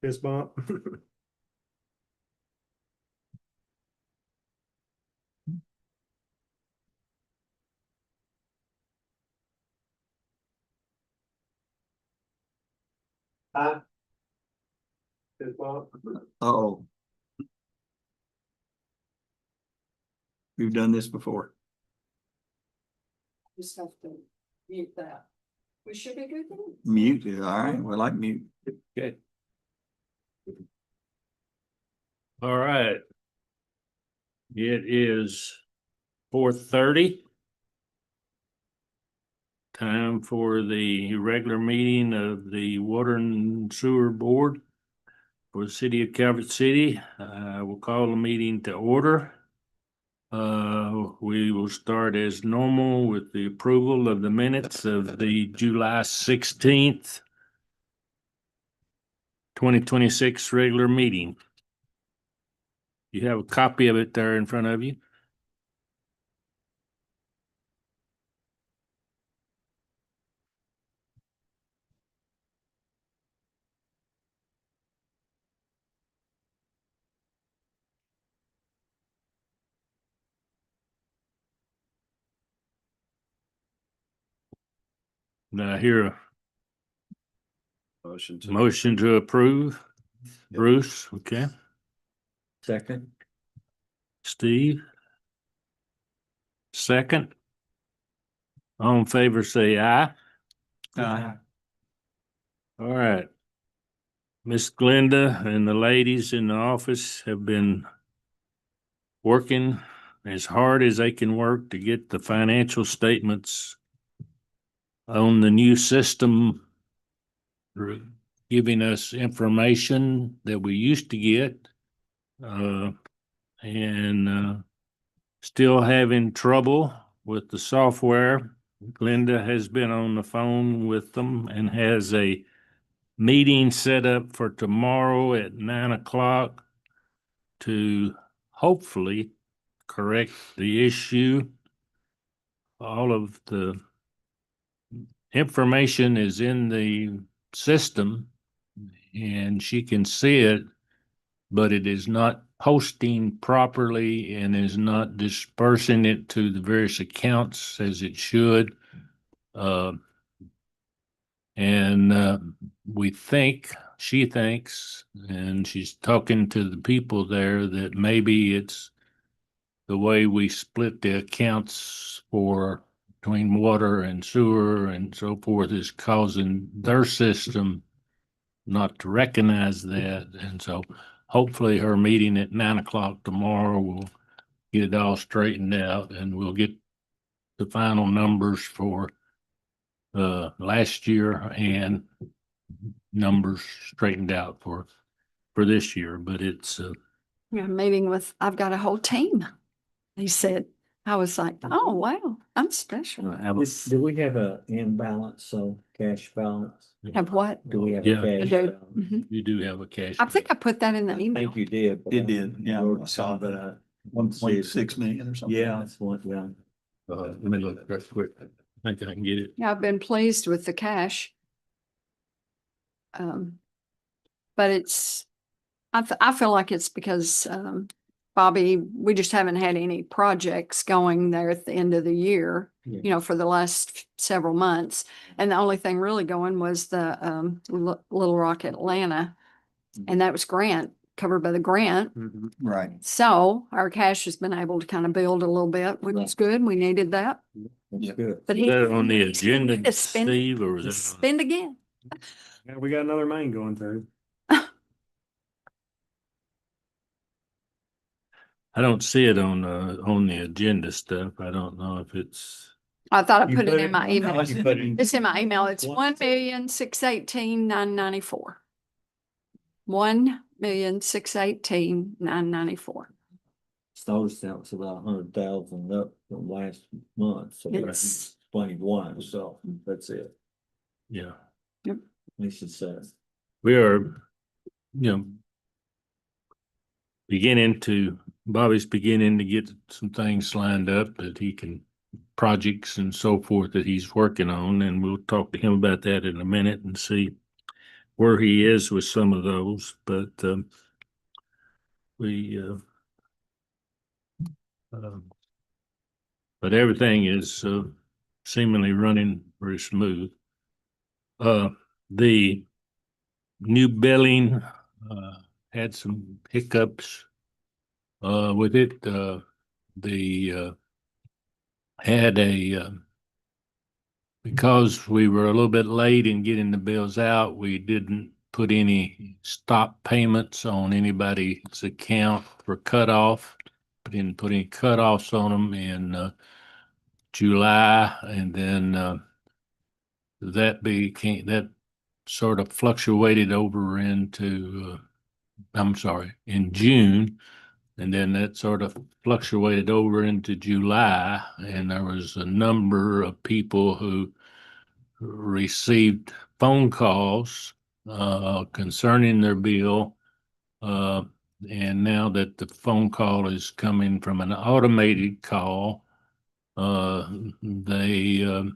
Fist bump. Fist bump. Oh. We've done this before. Just have to mute that. We should be good then. Mute it, all right, we like mute. Okay. All right. It is 4:30. Time for the regular meeting of the Water and Sewer Board for the city of Calvert City. We'll call the meeting to order. We will start as normal with the approval of the minutes of the July 16th, 2026 regular meeting. You have a copy of it there in front of you. Now here, motion to approve. Bruce, okay. Second. Steve. Second. All in favor, say aye. Aye. All right. Miss Glenda and the ladies in the office have been working as hard as they can work to get the financial statements on the new system, giving us information that we used to get, and still having trouble with the software. Glenda has been on the phone with them and has a meeting set up for tomorrow at 9 o'clock to hopefully correct the issue. All of the information is in the system and she can see it, but it is not posting properly and is not dispersing it to the various accounts as it should. She thinks, and she's talking to the people there, that maybe it's the way we split the accounts for between water and sewer and so forth is causing their system not to recognize that. And so hopefully her meeting at 9 o'clock tomorrow will get it all straightened out and we'll get the final numbers for last year and numbers straightened out for this year. But it's Yeah, meeting with, I've got a whole team. He said, I was like, oh, wow, I'm special. Do we have a imbalance, so cash balance? Have what? Do we have Yeah. a I cash do. balance? Mhm. you do have a cash. I think I put that in the I email. think you did. but It did, yeah, I saw But, that. 1.6 million or something. yeah, that's one, yeah. Let me look right quick. I think I can get it. Yeah, I've been pleased with the cash. But it's, I feel like it's because, Bobby, we just haven't had any projects going there at the end of the year, Yeah. you know, for the last several months. And the only thing really going was the, Little Rock Atlanta. And that was covered by the grant. Right. So our cash has been able to kind of build a little bit, which is good. We needed that. That's Yeah. good. But Is he. that on the he needs agenda, to spend- Steve, or is it? Spend again. Yeah, we got another main going through. I don't see it on the agenda stuff. I don't know if it's. I thought I You put it put in it- my email. no, you put it- It's in my email. It's 1,618,994. 1,618,994. Stars sounds about 100,000 up from last month, so It's- that's 21, so that's it. Yeah, At least it says. we are, Bobby's beginning to get some things lined up that he can, projects and so forth that he's working on, and we'll talk to him about that in a minute and see where he is with some of those, but we but everything is seemingly running very smooth. The new billing had some hiccups with it. The had a because we were a little bit late in getting the bills out, we didn't put any stop payments on anybody's account for cutoff. Didn't put any cutoffs on them in July, and then that sort of fluctuated over into I'm sorry, in June, and then that sort of fluctuated over into July, and there was a number of people who received phone calls concerning their bill. And now that the phone call is coming from an automated call, they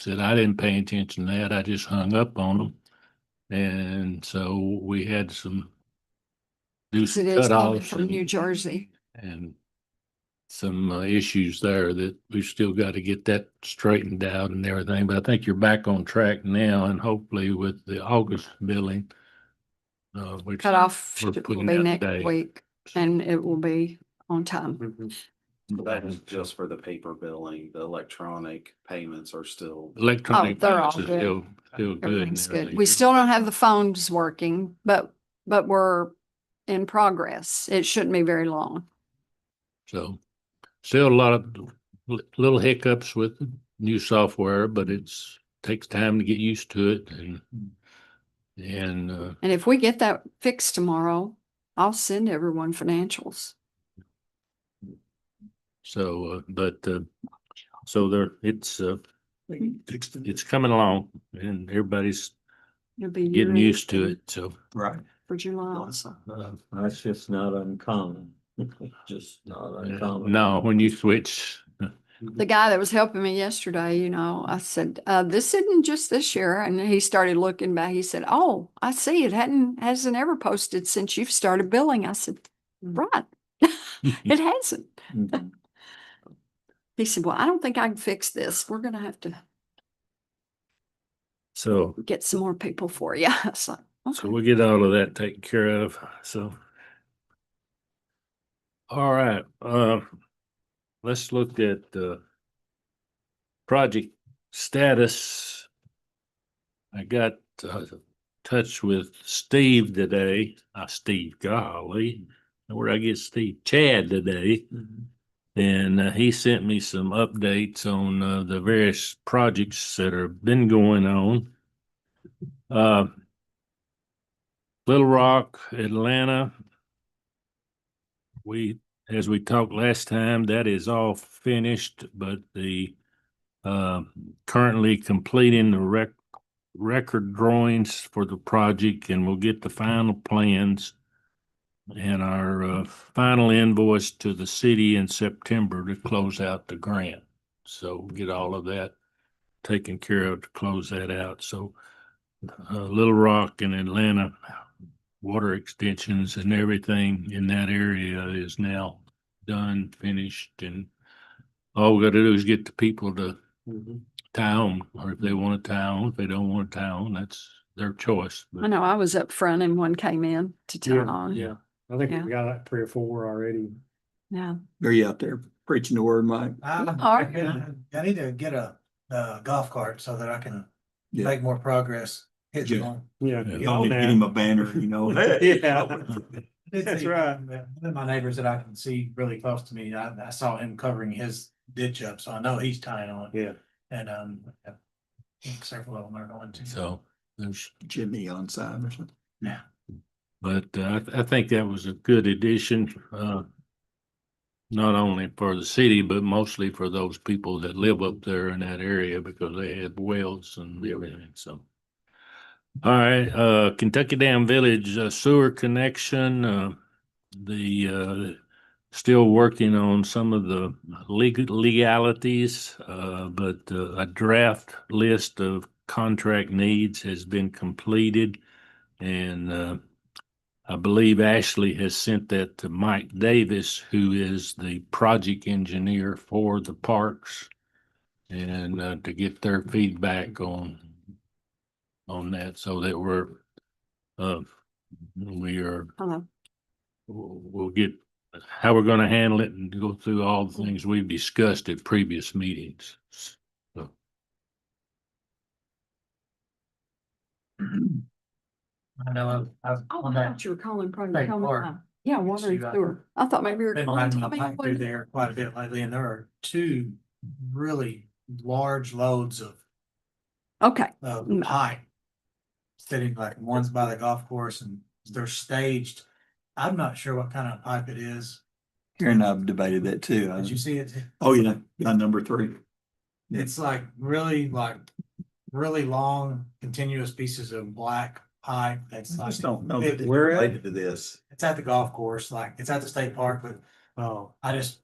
said, I didn't pay attention to that. I just hung up on them. And so we had some do Because some it is coming cutoffs from New Jersey. and some issues there that we've still got to get that straightened out and everything. But I think you're back on track now, and hopefully with the August billing, which Cut off we're will putting be out next today. week, and it will be on time. That is just for the paper billing. The electronic payments are still. Electronic Oh, they're all payments is good. still good. and Everything's good. everything. We still don't have the phones working, but we're in progress. It shouldn't be very long. So still a lot of little hiccups with new software, but takes time to get used to it and And if we get that fixed tomorrow, I'll send everyone financials. so so there it's Fixed it. it's coming along and everybody's It'll be getting year-end used to it. So Right. for July also. That's just not uncommon. Just not uncommon. no, when you switch, The guy that was helping me yesterday, I said, this isn't just this year. And he started looking back. He said, oh, I see it hasn't ever posted since you've started billing. I said, right. It hasn't. Mhm. He said, well, I don't think I can fix this. We're going to have to so get some more people for you. I was like, so okay. we'll get all of that taken care of. So all right, let's look at project status. I got touch with Steve today. Steve, golly, where'd I get Steve? Chad today. And he sent me some updates on the various projects that have been going on. Little Rock, Atlanta. As we talked last time, that is all finished, but the currently completing the record drawings for the project, and we'll get the final plans and our final invoice to the city in September to close out the grant. So we'll get all of that taken care of to close that out. So Little Rock and Atlanta water extensions and everything in that area is now done, finished, and all we got to do is get the people to town, or if they want a town, if they don't want a town, that's their choice. I But know I was up front and one came in to town. Yeah, I think Yeah. we got like 3 or 4 already. Yeah. Are you out there preaching the word, Mike? Are. I need to get a golf cart so that I can Yeah. make more progress. hitting Yeah. on. Yeah. Yeah. You only get him a banner, Yeah. Did That's see right. One of my neighbors that I can see really close to me, I saw him covering his ditch up, so I know he's tying on. Yeah. And, several of them are going to. so there's, Jimmy on side or something. Yeah. but I think that was a good addition, not only for the city, but mostly for those people that live up there in that area because they had wells and everything. So. All right, Kentucky Dam Village sewer connection, still working on some of the legalities, but a draft list of contract needs has been completed. And I believe Ashley has sent that to Mike Davis, who is the project engineer for the parks, and to get their feedback on that, so that we are Hello. we'll get how we're going to handle it and go through all the things we've discussed at previous meetings. So, I know I've Oh, on I that, thought you were calling probably State tell me. Park. Yeah, water and You got- sewer. I thought maybe you were been calling. riding Tell my me bike what- through there quite a bit lately, and there are two really large loads of Okay, pipe sitting, like one's by the golf course and they're staged. I'm not sure what kind of pipe it is. Karen and I've debated that too. Did you see it? Oh, yeah, number 3. It's like really long continuous pieces of black pipe that's I like, just don't know. It- that it's where at? related to this. it's at the golf course, like it's at the state park, but Oh, it's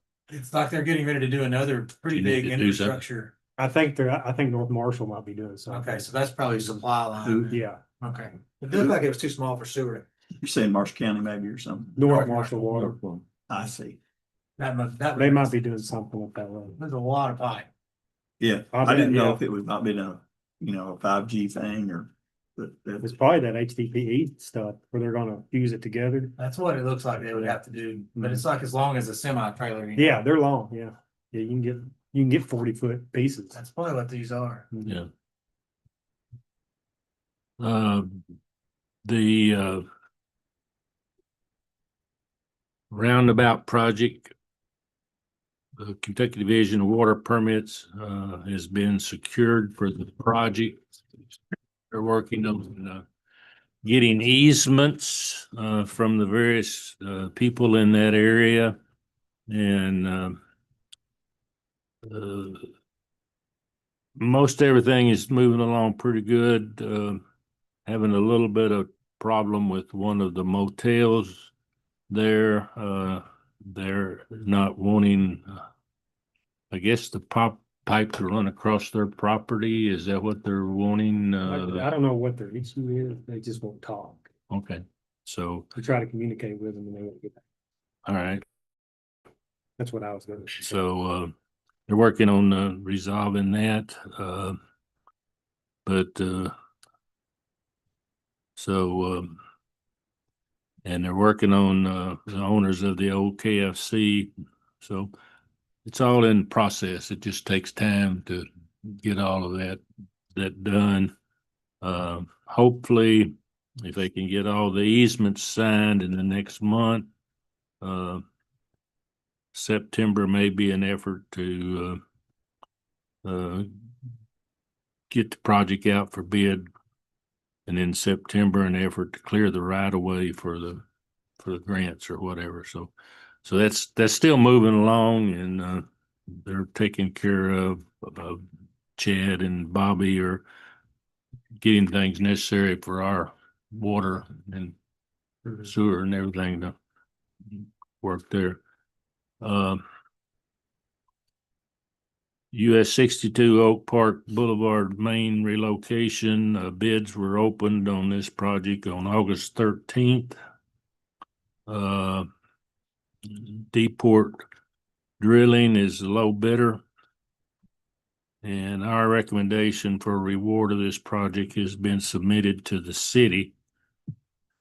like they're getting ready to do another pretty You need big to do something. infrastructure. I think North Marshall might be doing something. Okay, so that's probably supply line. Yeah, Okay. It looked like it was too small for sewer. You're saying Marshall County maybe or something? North Marshall Water. I see. They might be doing something with that road. There's a lot of pipe. Yeah, I I bet, didn't know yeah. if it was not been a 5G thing or, but It's that's, probably that HDPE stuff where they're gonna fuse it together. That's what it looks like they would have to do, but it's like as long as a semi trailer. Yeah, they're long, yeah. Yeah, you can get 40-foot pieces. That's probably what these are. yeah. The roundabout project, the Kentucky Division of Water Permits has been secured for the project. They're working on getting easements from the various people in that area, and most everything is moving along pretty good. Having a little bit of problem with one of the motels there. They're not wanting, I guess, the pipe to run across their property. Is that what they're wanting? I don't know what their issue is. They just won't talk. Okay, so, We try to communicate with them and they won't get back. all right. That's what I was gonna say. So, they're working on resolving that. But, and they're working on the owners of the old KFC. So it's all in process. It just takes time to get all of that done. Hopefully, if they can get all the easements signed in the next month, September may be an effort to get the project out for bid, and in September an effort to clear the right of way for the grants or whatever. So that's still moving along, and they're taking care of Chad and Bobby are getting things necessary for our water and sewer and everything to work there. US 62 Oak Park Boulevard main relocation, bids were opened on this project on August 13th. Deeport Drilling is the low bidder. And our recommendation for reward of this project has been submitted to the city.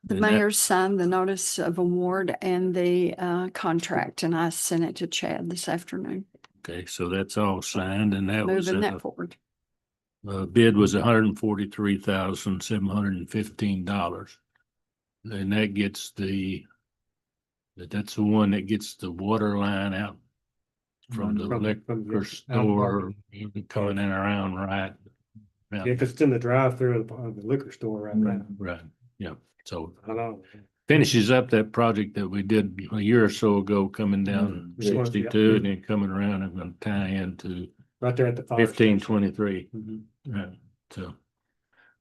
the And that- mayor signed the notice of award and the contract, and I sent it to Chad this afternoon, Okay, so that's all signed, and that was, moving that forward. bid was $143,715. And that gets that's the one that gets the water line out from the liquor store, coming in around right. Yeah, if it's in the drive-through of the liquor store right now. Right, yeah, so I know. finishes up that project that we did a year or so ago, coming down Mhm. 62 and then coming around and gonna tie into Right there at the fire 1523. station. Right,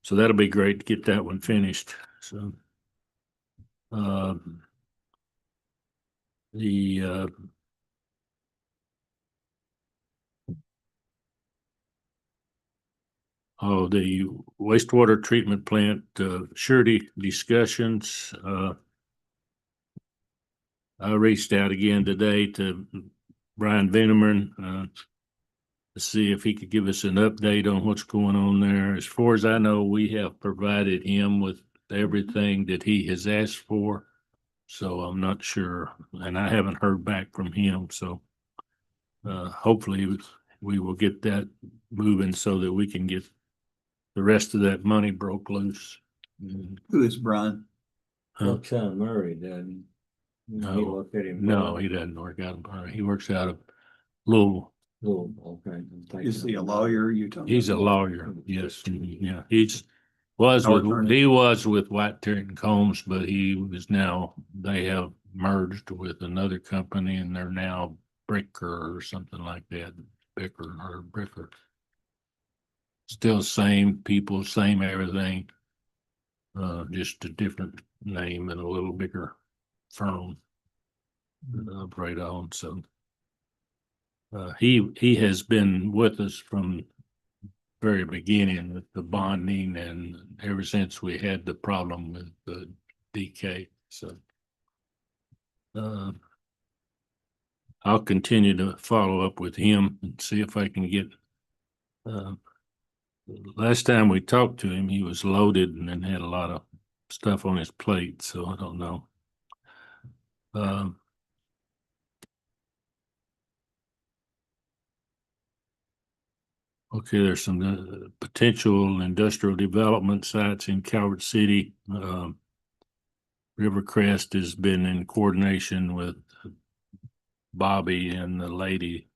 so that'll be great to get that one finished, so. The Oh, the wastewater treatment plant, surety discussions, I reached out again today to Brian Veneman, to see if he could give us an update on what's going on there. As far as I know, we have provided him with everything that he has asked for. So I'm not sure, and I haven't heard back from him, so hopefully we will get that moving so that we can get the rest of that money broke loose. Who is Brian? Huh? Works out of Murray, doesn't he? No, He worked at him. No, he doesn't work out of, he works out of Louisville. Oh, okay. I'm thinking Is he a of- lawyer? You talking? He's a about? lawyer, yes, yeah, he Our attorney. was with White Terry Combs, but he is now, they have merged with another company and they're now Bricker or something like that, Bricker. Still same people, same everything, just a different name and a little bigger firm to operate on, so. He has been with us from very beginning with the bonding and ever since we had the problem with the DK, so. I'll continue to follow up with him and see if I can get, last time we talked to him, he was loaded and then had a lot of stuff on his plate, so I don't know. Okay, there's some potential industrial development sites in Calvert City. Rivercrest has been in coordination with Bobby and the lady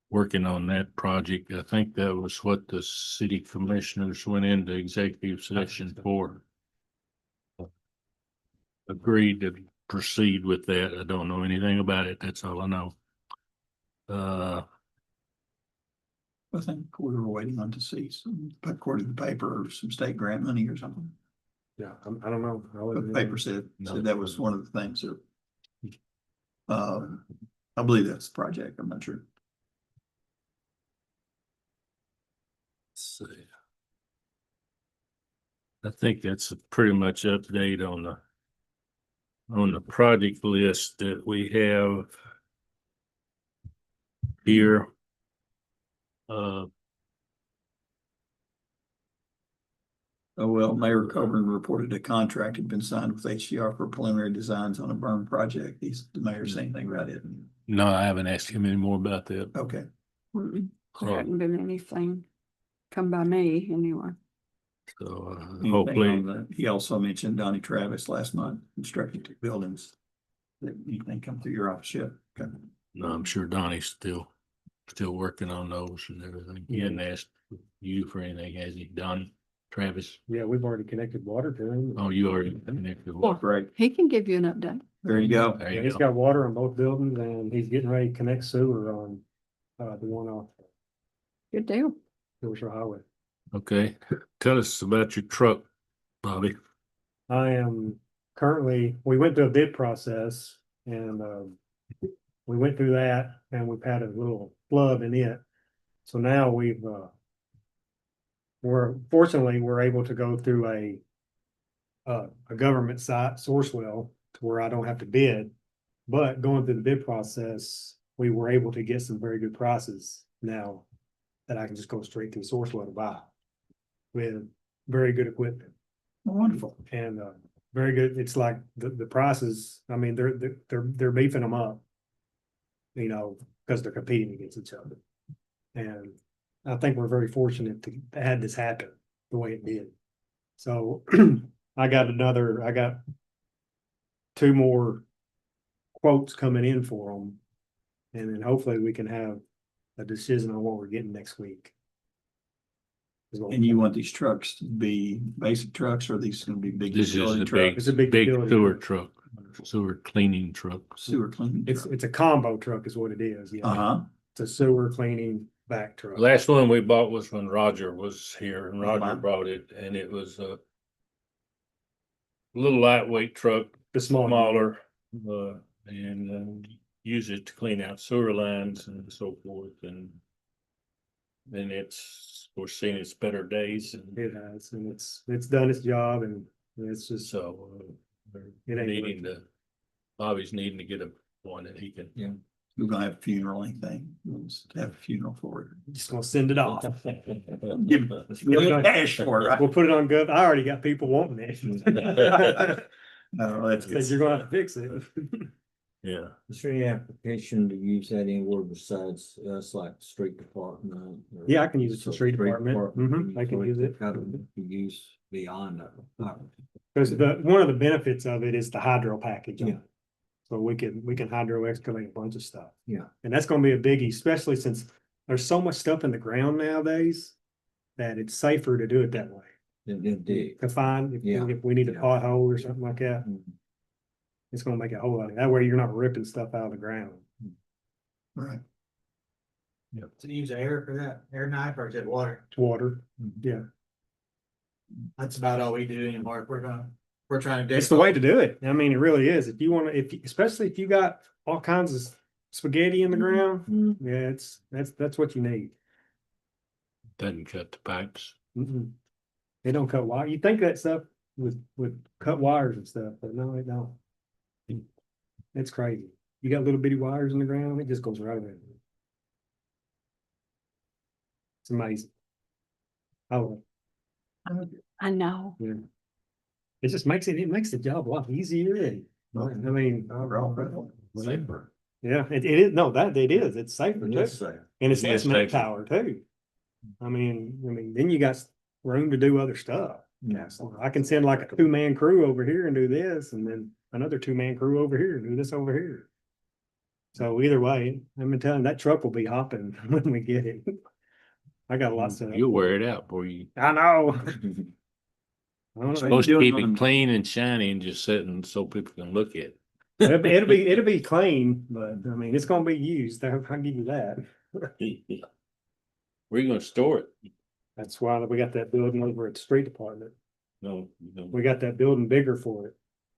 working on that project. I think that was what the city commissioners went into executive session for. Agreed to proceed with that. I don't know anything about it. That's all I know. I think we were waiting on to see some, according to the paper, or some state grant money or something. Yeah, I don't know. I The wasn't- paper said No. that was one of the things that. I believe that's the project. I'm not sure. Let's see. I think that's a pretty much update on the project list that we have here. Oh, well, Mayor Coburn reported a contract had been signed with HDR for preliminary designs on a burn project. He's the mayor saying anything about it. No, I haven't asked him any more about that. Okay, Mm-mm. There So, hadn't been anything come by me anyway. anything hopefully, on the, he also mentioned Donnie Travis last month, constructing two buildings. That anything come through your office yet? Okay. no, I'm sure Donnie's still working on those and everything. He hadn't asked you for anything, has he? Donnie, Travis? Yeah, we've already connected water to him. Oh, you already connected. with- Great. He can give you an update. There you go. There Yeah, you he's go. got water on both buildings and he's getting ready to connect sewer on, the one off Good deal. Wilshire Highway. Okay, tell us about your truck, Bobby. I am currently, we went through a bid process and, we went through that and we've had a little flub in it. So now we're able to go through a government site, Sourcewell, to where I don't have to bid. But going through the bid process, we were able to get some very good prices now that I can just go straight through Sourcewell to buy with very good equipment. Wonderful. And very good. It's like the prices, I mean, they're beefing them up. You know, because they're competing against each other. And I think we're very fortunate to have this happen the way it did. So I got two more quotes coming in for them. And then hopefully we can have a decision on what we're getting next week. And you want these trucks to be basic trucks, or are these gonna be big This is utility the trucks? It's a big big utility sewer truck. truck, sewer cleaning truck. Sewer cleaning. It's a combo truck is what it is. Yeah. Uh-huh. It's a sewer cleaning back truck. Last one we bought was when Roger was here and Wow. Roger brought it and it was a little lightweight truck, The smaller. and use it to clean out sewer lines and so forth and and we're seeing its better days and It has, and it's done its job, and it's just, so It we're ain't needing to, Bobby's needing to get one that he can. Yeah. We're gonna have a funeral thing. We'll just have a funeral for it. just gonna send it off. Give cash for it. We'll put it on Gov. I already got people wanting it. No, that's Said good. you're gonna have to fix it. Yeah, Is there any application to use that anywhere besides us, like street department? or- Yeah, I can use it for So street department. Mhm, I can so use it. Gotta be used beyond that. Because one of the benefits of it is the hydro package. on Yeah. it. So we can hydro excavate a bunch of stuff. Yeah. And that's gonna be a biggie, especially since there's so much stuff in the ground nowadays. That it's safer to do it that way. And dig. To find, Yeah. if we need a Yeah. pothole or something like that, Mhm. it's gonna make it a whole lot. That way you're not ripping stuff out of the ground. Right. To use air for that, air knife or is it water? It's water. Mhm. Yeah. That's about all we do anymore. If we're trying to. dig It's the way to do it. I mean, it really is. If you wanna, especially if you got all kinds of spaghetti in the ground, Mhm. yeah, that's what you need. doesn't cut the pipes. Mm-mm. They don't cut wire. You think that stuff would cut wires and stuff, but no, it don't. It's crazy. You got little bitty wires in the ground, it just goes right over it. It's amazing. Oh, I know. yeah. It just makes it makes the job a lot easier and, I mean, Labor. yeah, it is, no, that it is, it's safer too. Yes, sir. And it's It less is safer. manpower too. I mean, then you got room to do other stuff. Yeah. So I can send like a 2-man crew over here and do this, and then another 2-man crew over here and do this over here. So either way, I'm telling you, that truck will be hopping when we get it. I got a lot set up. You'll wear it out before you. I know. I don't know. Supposed to doing keep on- it clean and shiny and just sitting so people can look at it. It'll be clean, but I mean, it's gonna be used. I'll give you that. Where you gonna store it? That's why we got that building over at the street department. No, We got that building bigger for it,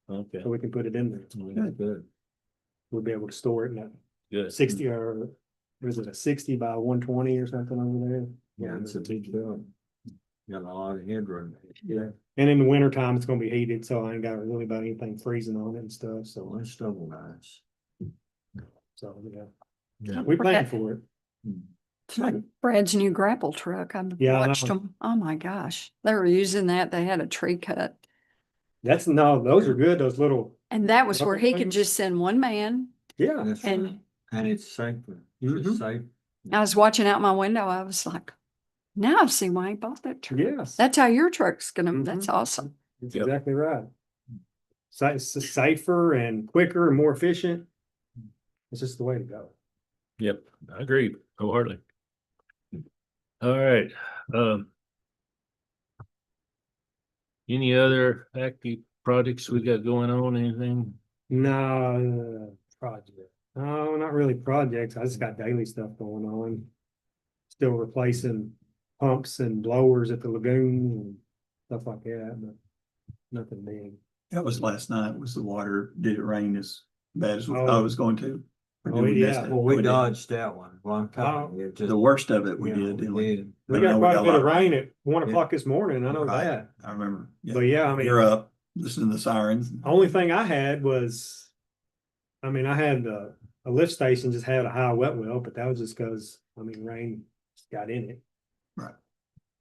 okay, so we can put it in there. Good. We'll be able to store it in that good. 60 or was it a 60 by 120 or something over there? Yeah, it's a big building. Got a lot of headroom. Yeah. And in the winter time, it's gonna be heated, so I ain't got really about anything freezing on it and stuff, So so, it's double nice. yeah. Yeah. We plan for it. It's like Brad's new grapple truck. I Yeah, I watched know. them. Oh my gosh. They were using that. They had a tree cut. No, those are good, those little, And that was where he could things? just send one man. yeah. That's And- right. And it's safer. Mhm. It's safe. I was watching out my window. I was like, now I see why he bought that truck. Yes. That's how your truck's gonna, that's Mhm. awesome. That's Yep. exactly right. Safer and quicker and more efficient. It's just the way to go. Yep, I agree wholeheartedly. All right, any other active projects we got going on, anything? No, project. No, not really projects. I just got daily stuff going on. Still replacing pumps and blowers at the lagoon and stuff like that, but nothing big. That was last night, was the water, did it rain as bad as we thought Oh. it was going to? Or did Oh, we miss yeah. it? Well, we did. dodged that one. Well, I'm telling you, it just. The worst of it we Yeah, did, didn't we? did. We But got no, quite a bit of lot rain at 1 Yeah. o'clock this morning. I know Right. that. I remember. But yeah, I mean, You're up, listening to the sirens. only thing I had was, I mean, I had a lift station just had a high wet well, but that was just because, I mean, rain just got in it. Right.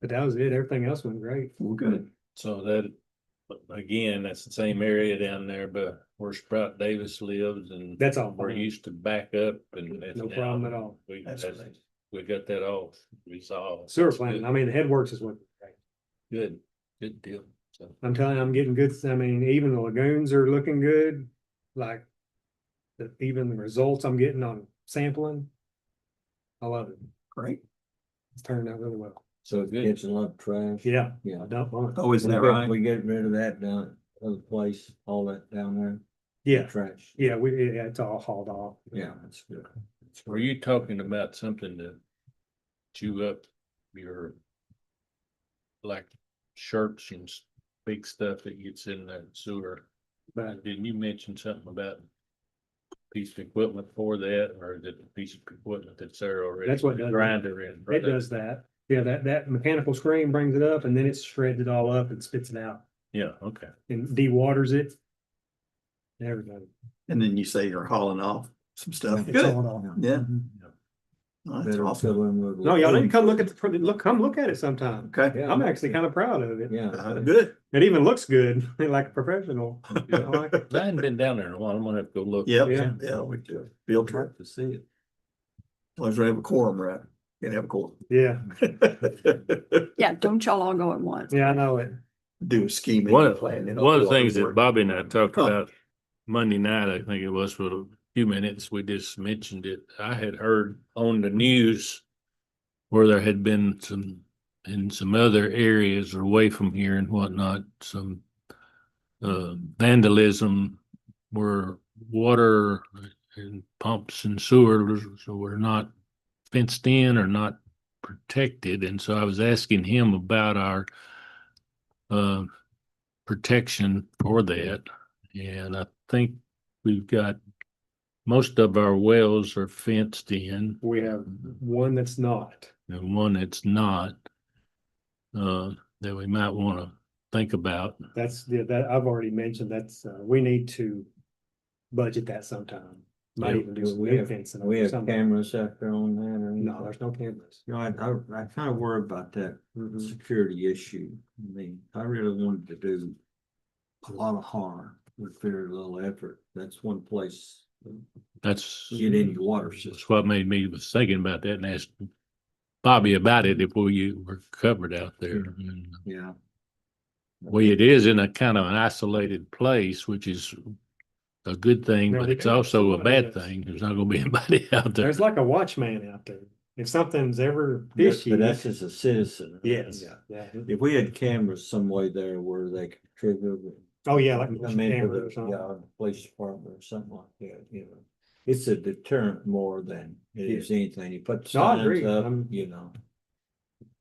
But that was it. Everything else went great. Well, good. So that, again, that's the same area down there, but where Sprout Davis lives and That's all we're fine. used to back up and. it's No now- problem at all. That's great. We got that all resolved. Sewer That's plant, good. I mean, the headworks is what, Good, good deal. So, I'm telling you, I'm getting good. I mean, even the lagoons are looking good. Like, even the results I'm getting on sampling. I love it. Great. It's turned out really well. So it Good. gets a lot of trash. Yeah, Yeah. I don't want it. Oh, isn't that right? We get rid of that down at other place, all that down there. Yeah, Trash. yeah, it's all hauled off. Yeah, that's good. That's were great. you talking about something to chew up your like shirts and big stuff that gets in that sewer? But Didn't you mention something about piece of equipment for that, or is it a piece of equipment that's there already? That's what does it. Grinder in. It does that. Yeah, that mechanical screen brings it up and then it shreds it all up and spits it out Yeah, okay. and dewaters it. Everything. And then you say you're hauling off some stuff. It's Good. all off. Yeah. Oh, that's Better awesome. fill in with. No, y'all need to come look at come look at it sometime. Okay. Yeah. I'm actually kind of proud of it. Yeah. Good. It even looks good, like a professional. I like it. I hadn't been down there in a while. I'm gonna have to go look. Yep. Yeah. Yeah, we do. Field trip. To see it. As long as we have a quorum, right? Can't have a quorum. Yeah, Yeah, don't y'all all go at once. yeah, I know it. Do a scheming. One of, plan, you know, one of do the all things that work. Bobby and I talked Huh. about Monday night, I think it was for a few minutes, we just mentioned it. I had heard on the news where there had been some, in some other areas away from here and whatnot, some vandalism where water and pumps and sewers were not fenced in or not protected. And so I was asking him about our protection for that. And I think we've got, most of our wells are fenced in We have one that's not. and one that's not, that we might want to think about. That's that I've already mentioned. That's we need to budget that sometime. Might Yeah. even do some We new have, fencing. we have sometime. cameras out there on that or anything? No, there's no cameras. You know, I kind of worry about that Mhm. security issue. I mean, I really wanted to do a lot of harm with very little effort. That's one place That's, to get in your water system. that's what made me was thinking about that and asked Bobby about it if we were covered out there. And Yeah. well, it is in a kind of an isolated place, which is a good thing, No, but we it's can't- also a bad yes. thing. There's not gonna be anybody out there. There's like a watchman out there. If something's ever But fishy, that's just a citizen. yes, Yeah. yeah. If we had cameras some way there where they could trigger. Oh yeah, like I a mean, for camera the, or something. yeah, the police department or something like that, you know. It's a deterrent more than it is anything. You put No, I signs agree. up, I'm- you know.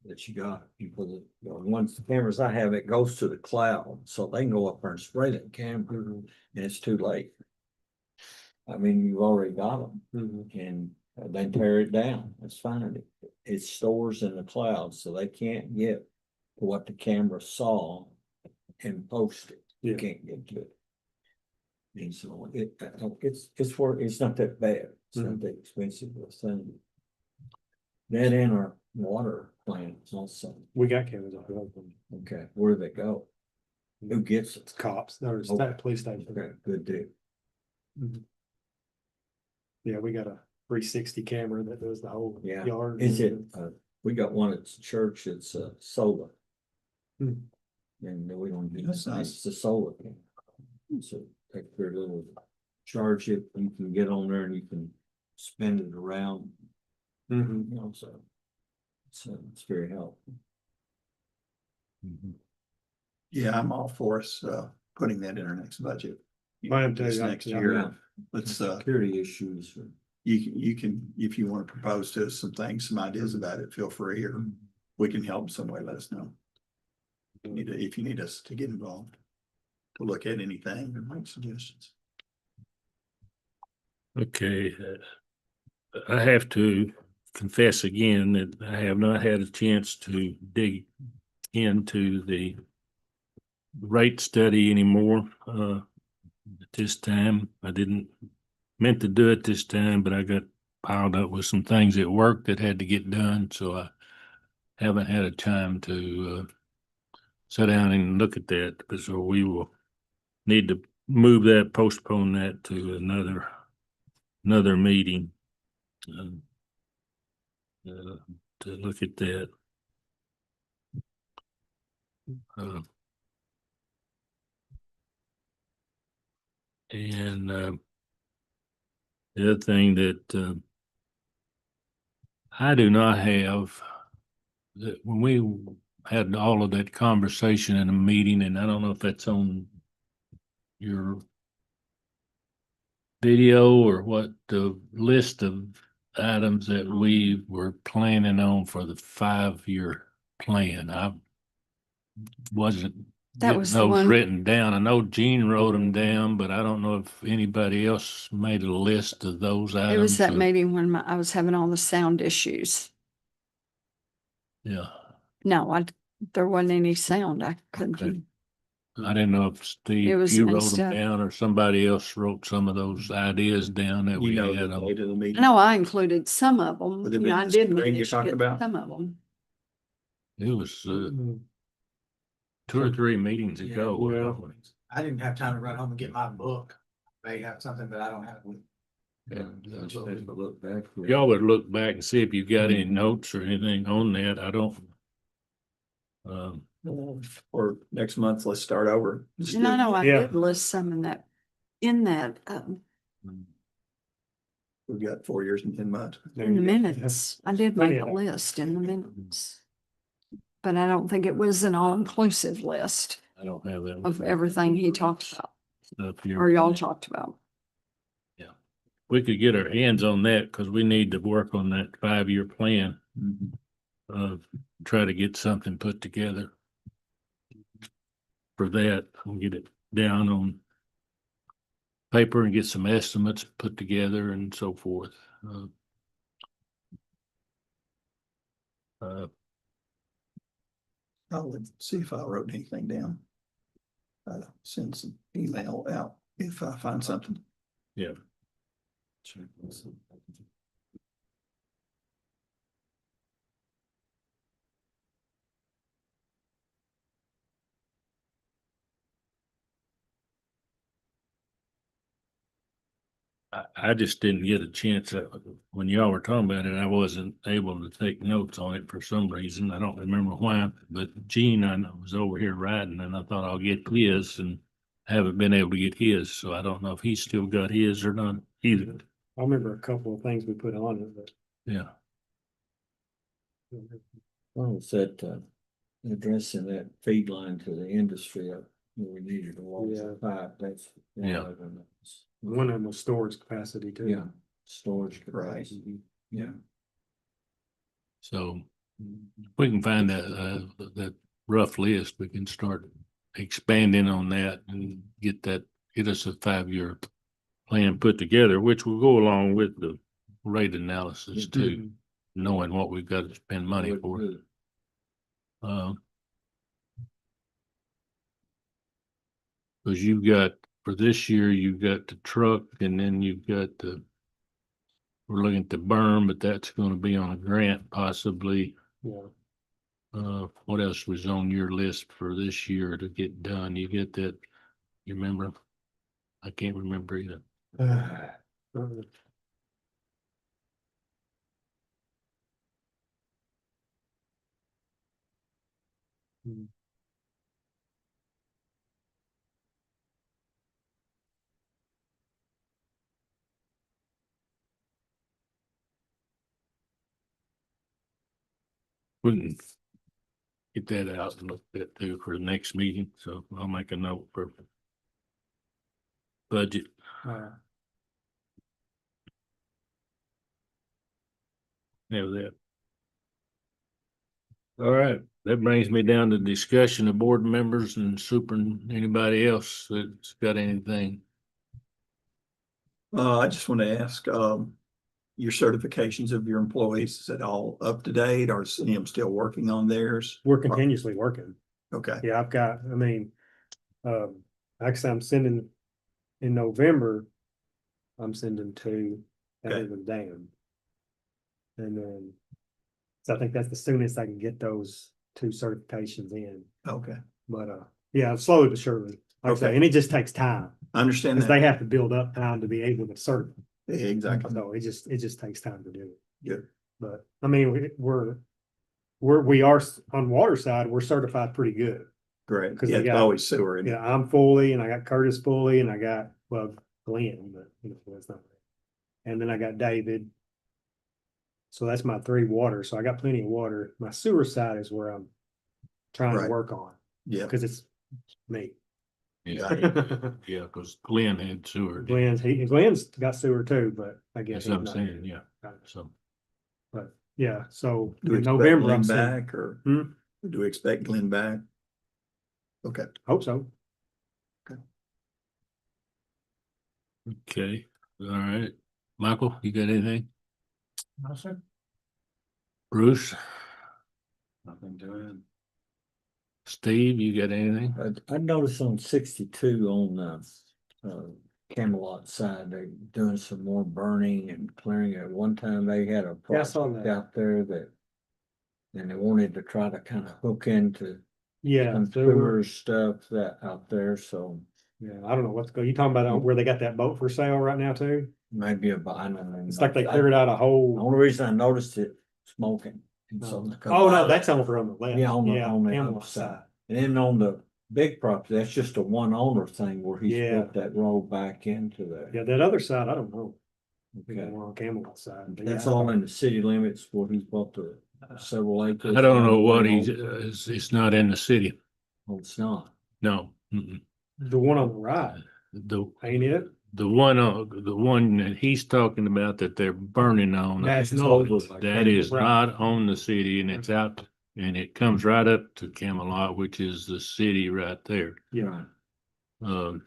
That you got, you put it, you know, once the cameras I have, it goes to the cloud, so they can go up there and spray that camera Mhm, and it's too late. I mean, you've already got them mhm. and they tear it down, that's fine. It stores in the cloud, so they can't get to what the camera saw and post it. You Yeah. can't get to it. And so it's for, it's not that bad, it's not Mhm. that expensive of a thing. That and our water plants also, We got cameras on both of them. okay, where do they go? Who gets It's it? cops, or Okay. state police station. Okay, good deal. Yeah, we got a 360 camera that does the whole Yeah. yard. Is it, we got one at the church, it's solar. Hmm. And we don't need, That's nice. it's a solar. Camera. So take your little, charge it, you can get on there and you can spin it around, Mhm. you know, so. It's very helpful. Mhm. Yeah, I'm all for us, putting that in our next budget. I am too, This yeah, next yeah. year, let's, Security issues. you can, if you want to propose to us some things, some ideas about it, feel free, or we can help in some way, let us know. If you need us to get involved, to look at anything or make suggestions. Okay, I have to confess again that I have not had a chance to dig into the rate study anymore. At this time, I didn't meant to do it this time, but I got piled up with some things at work that had to get done, so I haven't had a time to sit down and look at that. So we will need to move that, postpone that to another meeting. To look at that. And the other thing that I do not have, that when we had all of that conversation in a meeting, and I don't know if that's on your video or what, the list of items that we were planning on for the 5-year plan. I wasn't That getting was the those one. written down. I know Gene wrote them down, but I don't know if anybody else made a list of those It was items. that or- meeting when I was having all the sound issues. Yeah, No, there wasn't any sound. I couldn't. Okay. I didn't know if It Steve, was you me wrote them stuff. down or somebody else wrote some of those ideas down that You we know had. the on. date of the meeting. No, I included some of them. Would it You be know, I this did spring you're manage to talking get about? some of them. It was Mm, 2 or 3 meetings Yeah. ago. Yeah. I didn't have time to run home and get my book. May have something, but I don't have it. Look back. Y'all would look back and see if you got any Mm-hmm. notes or anything on that. I don't. Or next month, let's start over. Just No, do- no, I Yeah. did list some in that, We've got 4 years and 10 months. there in the you go. minutes. I did Plenty make of a that. list in the minutes. But I don't think it was an all-inclusive list I don't have that. of everything he talked about Up here. or y'all talked about. We could get our hands on that because we need to work on that 5-year plan. Mhm. Try to get something put together for that and get it down on paper and get some estimates put together and so forth. I'll see if I wrote anything down. Send some email out if I find something. Yeah. I just didn't get a chance. When y'all were talking about it, I wasn't able to take notes on it for some reason. I don't remember why, but Gene, I know, was over here writing and I thought I'll get his and haven't been able to get his. So I don't know if he's still got his or not either. I remember a couple of things we put on it, but. Yeah. Well, it's that, addressing that feed line to the industry, we needed a wall Yeah. pipe, that's. one Yeah. of them. One of them was storage capacity too. Yeah, storage Right. capacity, yeah. So we can find that rough list. We can start expanding on that and get us a 5-year plan put together, which will go along with the rate analysis too, knowing what we've got to spend money Would for. do. Cause you've got, for this year, you've got the truck and then you've got we're looking at the berm, but that's gonna be on a grant possibly. Yeah. What else was on your list for this year to get done? You get that, you remember? I can't remember either. We can get that out and look at too for the next meeting, so I'll make a note for budget. Have that. All right, that brings me down to discussion of board members and super, anybody else that's got anything. I just want to ask, your certifications of your employees, is it all up to date or is CM still working on theirs? We're continuously working. Okay, Yeah, I've got, I mean, like I said, I'm sending in November, I'm sending 2 Okay. other than Dan. And then, so I think that's the soonest I can get those 2 certifications in, okay. but, yeah, slowly but surely. Like I say, Okay. and it just takes time, I understand because that. they have to build up time to be able to certify. Yeah, exactly. So it just takes time to do it. Good. But, I mean, we are on water side, we're certified pretty good. Great. 'Cause Yeah, they it's got- always sewer. isn't it? Yeah, I'm fully, and I got Curtis fully, and I got, well, Glenn, but you know, that's not. And then I got David. So that's my 3 water. So I got plenty of water. My sewer side is where I'm trying Right. to work on, Yeah. because it's me. Yeah, yeah, cause Glenn had sewer. Glenn's got sewer too, but I guess. That's what I'm he's not saying, here. yeah, so. But yeah, so Do we in expect November, Glenn I'm saying, back or Hmm? do we expect Glenn back? Okay. Hope so. Okay, all right. Michael, you got anything? No, sir. Bruce, Nothing to it. Steve, you got anything? I noticed on 62 on Camelot side, they're doing some more burning and clearing. At one time, they had a Yeah, I saw project that. out there that, and they wanted to try to kind of hook into Yeah, some so sewer stuff that out there, so yeah, I don't know what's going, you talking about where they got that boat for sale right now too? maybe a bind. It's like they cleared out a The whole, only reason I noticed it smoking. And so oh no, that's over on the left. Yeah, on the Camelot other side. And then on the big property, that's just a one owner thing where he Yeah. split that road back into there. Yeah, that other side, I don't know. We got Okay. one on Camelot side. but That's yeah, all in the city limits where he's bought the several acres. I don't know what he's. it's not in the city. Oh, it's not. No. Mm-mm. The one on the right, The, ain't it? the one that he's talking about that they're burning on. That's It's not. over like That is Right. not on the city and it's out and it comes right up to Camelot, which is the city right there. Yeah, Um,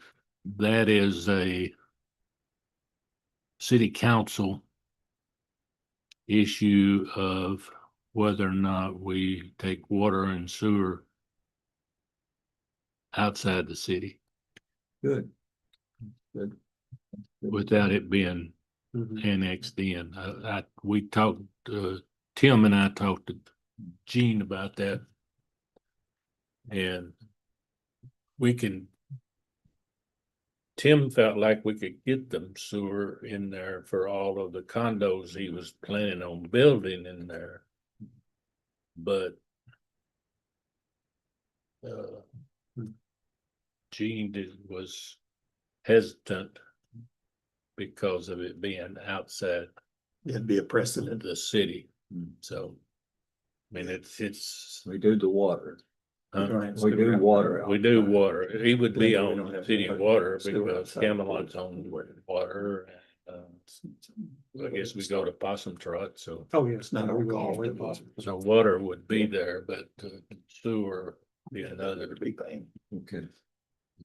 that is a city council issue of whether or not we take water and sewer outside the city Good. Good. without it being mhm. annexed in. We talked, Tim and I talked to Gene about that. And Tim felt like we could get them sewer in there for all of the condos he was planning on building in there. But Gene was hesitant because of it being outside It'd be a precedent. the city. So, I mean, it's, We do the water. We don't have We do sewer. water. we do water. He would be Yeah, but we on don't have city sewer. water Sewer because outside. Camelot's on water. I guess we go to Possum Trot, so. Oh, yeah. It's not our we go all call. the way to Boston. So water would be there, but sewer be another, Big thing. Okay.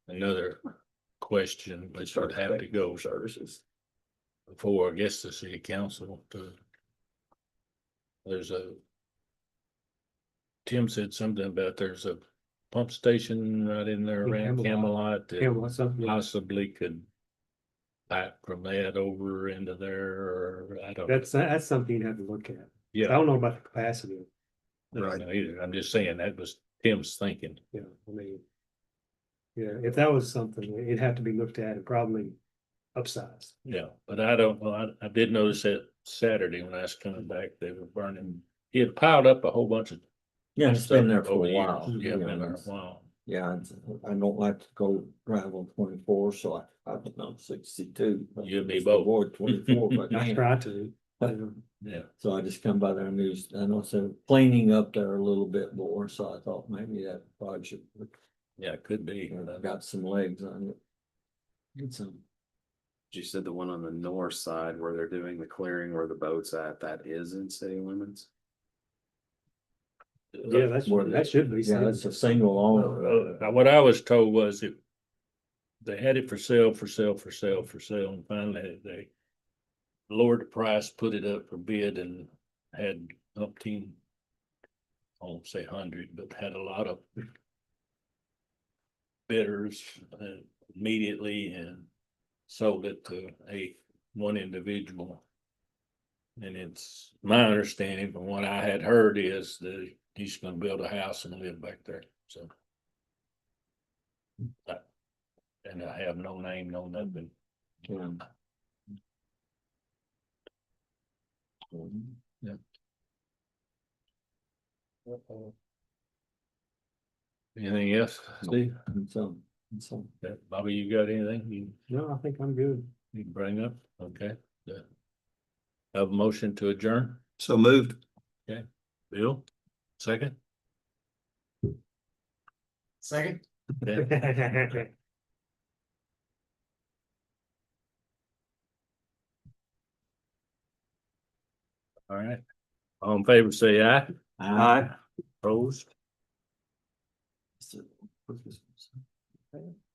another question, which would have to go Services. before, I guess, the city council to. Tim said something about there's a pump station right in there In around Camelot that Camelot, something. possibly could pipe from that over into there, or I don't know. That's something you'd have to look at. I Yeah, don't know about the capacity. I don't know either. I'm just saying that was Tim's thinking. Yeah, I mean. Yeah, if that was something, it'd have to be looked at and probably upsized. Yeah, but I don't know. I did notice that Saturday when I was coming back, they were burning. He had piled up a whole bunch of. Yeah, it's been there stuff for over a the while. years. Yeah, you been know, there a it's- while. Yeah, I don't like to go drive on 24, so I've been on 62. You'd be Just both. Avoid 24 if I I can. try to. Yeah, So I just come by there and I know they're cleaning up there a little bit more, so I thought maybe that project would yeah, it could be. got some legs on it. It's You said the one on the north side where they're doing the clearing where the boat's at, that is in city limits? Yeah, that should be. yeah, it's a single owner. What I was told was it. They had it for sale, and finally they lowered the price, put it up for bid and had umpteen. I won't say 100, but had a lot of bidders immediately and sold it to one individual. And it's my understanding from what I had heard is that he's gonna build a house and live back there, so. And I have no name, no nothing. Yeah. Yeah. Anything else, Steve? So, Yeah, Bobby, you got anything you No, I think I'm good. need to bring up? Okay. Yeah. Have a motion to adjourn? So moved. Bill, second? Second. Okay. All right. All in favor, say aye. I Opposed? Put this one.